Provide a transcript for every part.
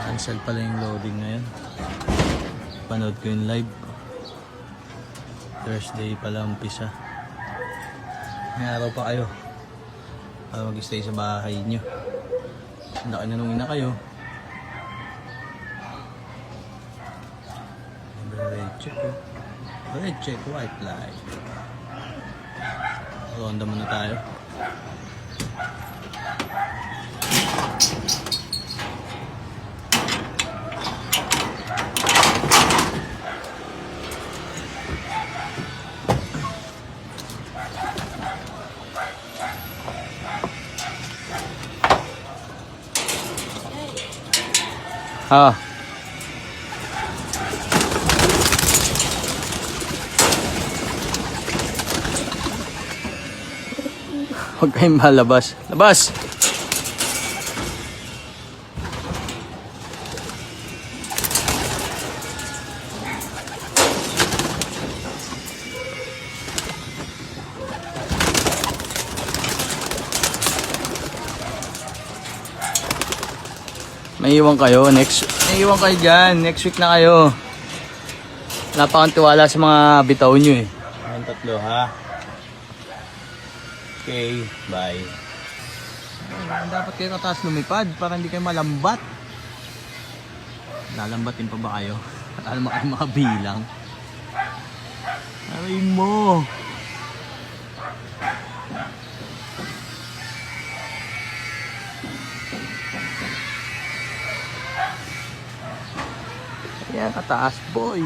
Cancel pala yung loading ngayon. Panood ko yung live. Thursday pala umpisa. May araw pa kayo para mag-stay sa bahay nyo. Nakananungin na kayo. Red check, white light. Ronda muna tayo. Huwag kayong malabas. Labas! May iwan kayo. May iwan kayo dyan. Next week na kayo. Wala pa akong tiwala sa mga bitaw nyo eh. Ang tatlo ha. Okay, bye. Dapat kayo kataas lumipad para hindi kayo malambat. Lalambatin pa ba kayo? Alam mo kayo mga bilang. Aray mo. Kaya kataas boy.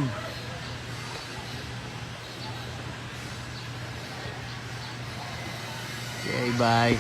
Okay, bye.